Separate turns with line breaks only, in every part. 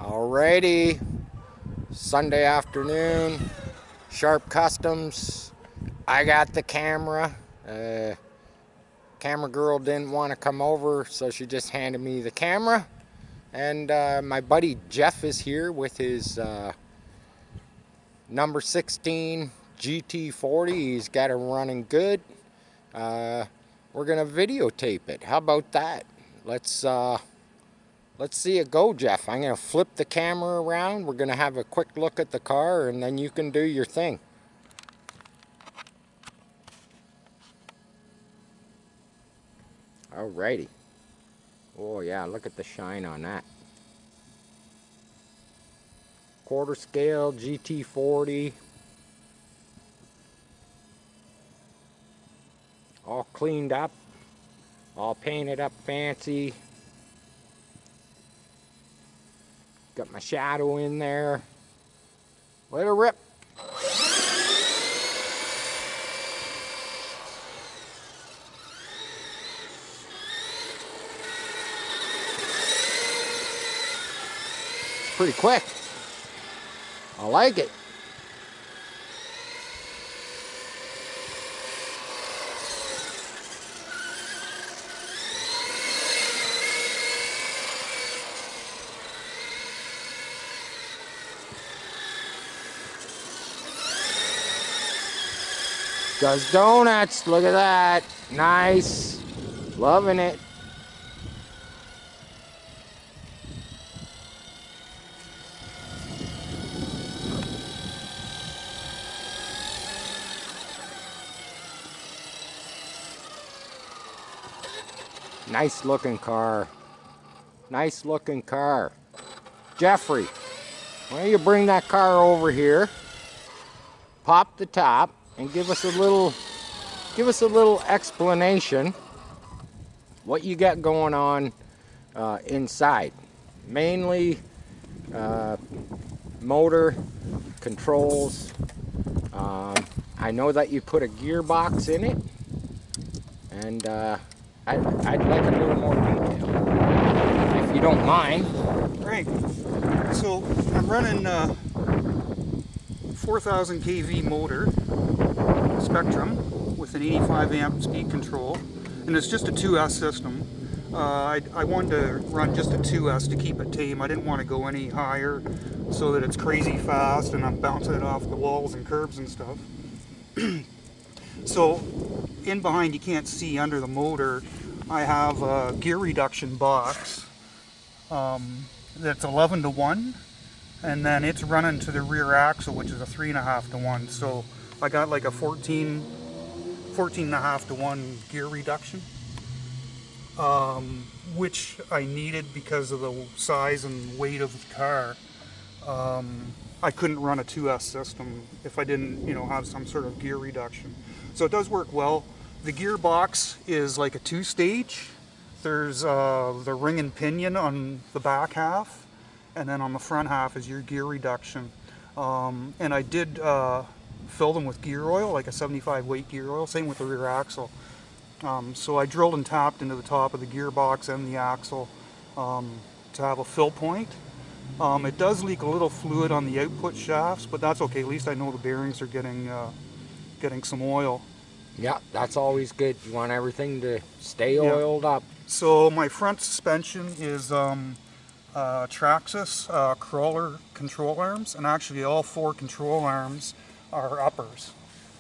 Alrighty, Sunday afternoon, Sharp Customs. I got the camera. Camera girl didn't want to come over, so she just handed me the camera. And my buddy Jeff is here with his number 16 GT40. He's got it running good. We're gonna videotape it. How about that? Let's see it go, Jeff. I'm going to flip the camera around. We're going to have a quick look at the car, and then you can do your thing. Alrighty. Oh, yeah, look at the shine on that. Quarter scale GT40. All cleaned up. All painted up fancy. Got my shadow in there. Let her rip. It's pretty quick. I like it. Does donuts, look at that. Nice. Loving it. Nice looking car. Nice looking car. Jeffrey, why don't you bring that car over here, pop the top, and give us a little explanation what you got going on inside. Mainly motor controls. I know that you put a gearbox in it, and I'd like a little more detail, if you don't mind.
Right. So I'm running 4,000 kV motor, Spectrum, with an 85 amp speed control, and it's just a 2S system. I wanted to run just a 2S to keep it tame. I didn't want to go any higher so that it's crazy fast and I'm bouncing it off the walls and curbs and stuff. So in behind, you can't see under the motor, I have a gear reduction box that's 11:1, and then it's running to the rear axle, which is a 3.5:1. So I got like a 14.5:1 gear reduction, which I needed because of the size and weight of the car. I couldn't run a 2S system if I didn't, have some sort of gear reduction. So it does work well. The gearbox is like a 2-stage. There's the ring and pinion on the back half, and then on the front half is your gear reduction. And I did fill them with gear oil, like a 75 weight gear oil, same with the rear axle. So I drilled and tapped into the top of the gearbox and the axle to have a fill point. It does leak a little fluid on the output shafts, but that's okay. At least I know the bearings are getting some oil.
Yeah, that's always good. You want everything to stay oiled up.
So my front suspension is Traxxas crawler control arms, and actually all 4 control arms are uppers.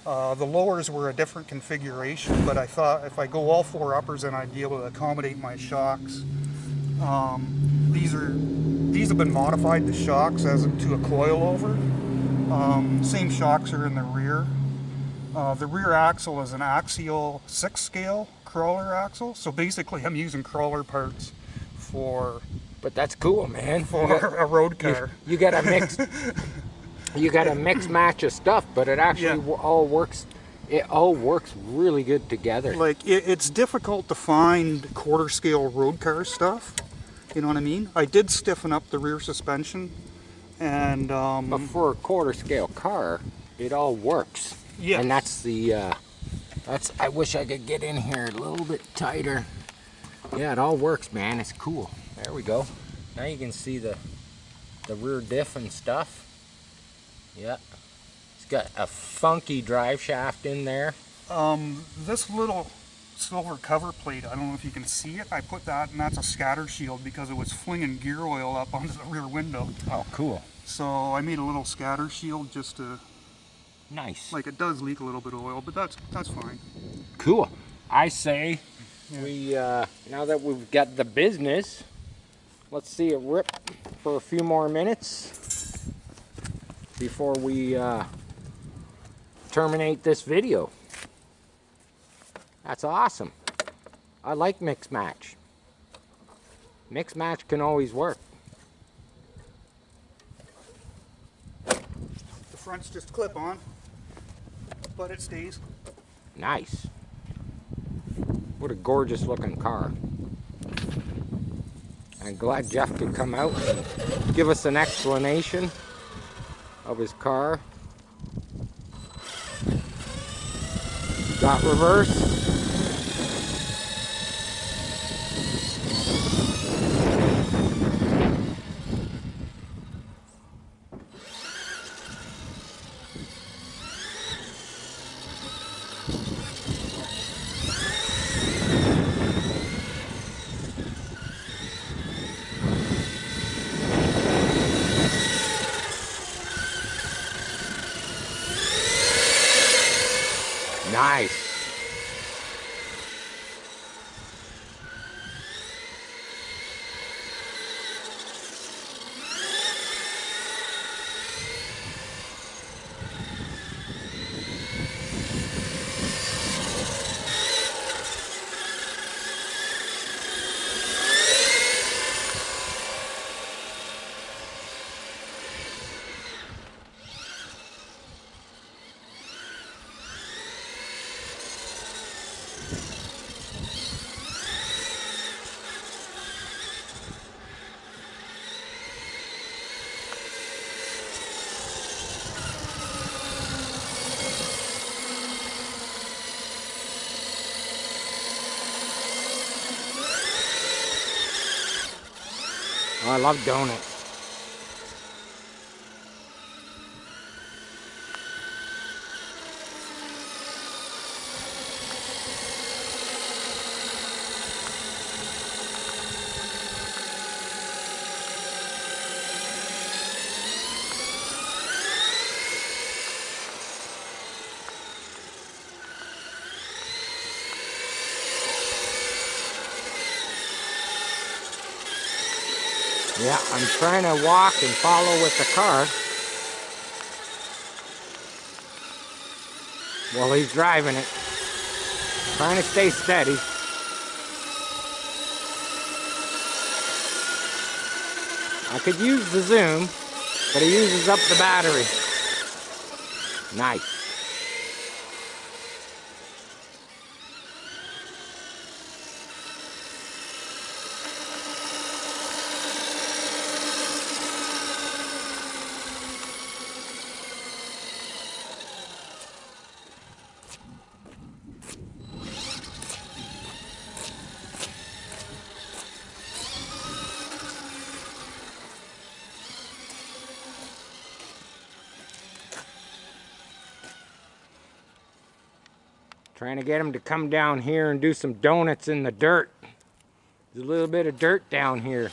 The lowers were a different configuration, but I thought if I go all 4 uppers, then I'd be able to accommodate my shocks. These have been modified, the shocks, as to a coilover. Same shocks are in the rear. The rear axle is an axial 6-scale crawler axle, so basically I'm using crawler parts for.
But that's cool, man.
For a road car.
You got a mix. You got a mix match of stuff, but it actually all works. It all works really good together.
Like it's difficult to find quarter scale road car stuff. You know what I mean? I did stiffen up the rear suspension, and
but for a quarter scale car, it all works. Yeah. And that's the I wish I could get in here a little bit tighter. Yeah, it all works, man. It's cool. There we go. Now you can see the the rear diff and stuff. Yeah. It's got a funky drive shaft in there.
This little silver cover plate, I don't know if you can see it. I put that, and that's a scatter shield because it was flinging gear oil up onto the rear window.
Oh, cool.
So I made a little scatter shield just to,
Nice.
like, it does leak a little bit of oil, but that's fine.
Cool. I say we, now that we've got the business, let's see it rip for a few more minutes before we terminate this video. That's awesome. I like mix match. Mix match can always work.
The front's just clip on, but it stays.
Nice. What a gorgeous looking car. I'm glad Jeff could come out and give us an explanation of his car. Got reverse. Nice. Oh, I love donuts. Yeah, I'm trying to walk and follow with the car while he's driving it. Trying to stay steady. I could use the zoom, but it uses up the battery. Nice. Trying to get him to come down here and do some donuts in the dirt. There's a little bit of dirt down here.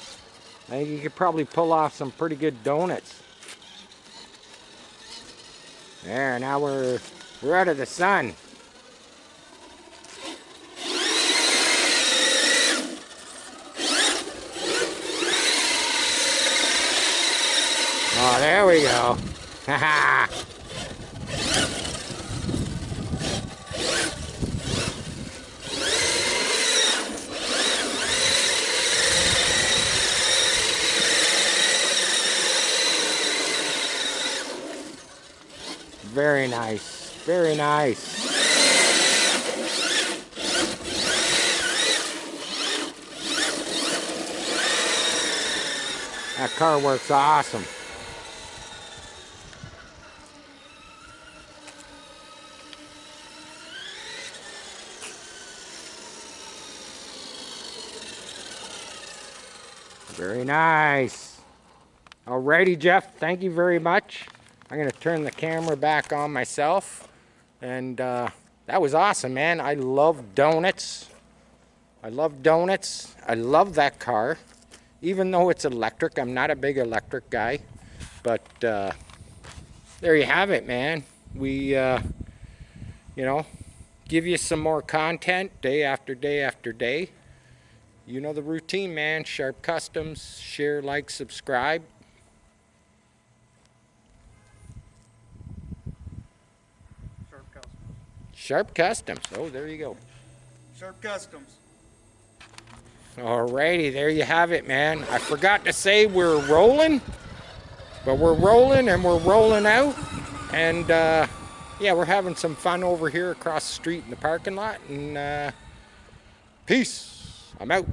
I think you could probably pull off some pretty good donuts. There, now we're out of the sun. Oh, there we go. Haha. Very nice. Very nice. That car works awesome. Very nice. Alrighty, Jeff, thank you very much. I'm gonna turn the camera back on myself. And that was awesome, man. I love donuts. I love donuts. I love that car. Even though it's electric, I'm not a big electric guy. But there you have it, man. We, you know, give you some more content day after day after day. You know the routine, man. Sharp Customs, share, like, subscribe.
Sharp Customs.
Sharp Customs. Oh, there you go.
Sharp Customs.
Alrighty, there you have it, man. I forgot to say we're rolling, but we're rolling and we're rolling out. And yeah, we're having some fun over here across the street in the parking lot. And peace. I'm out.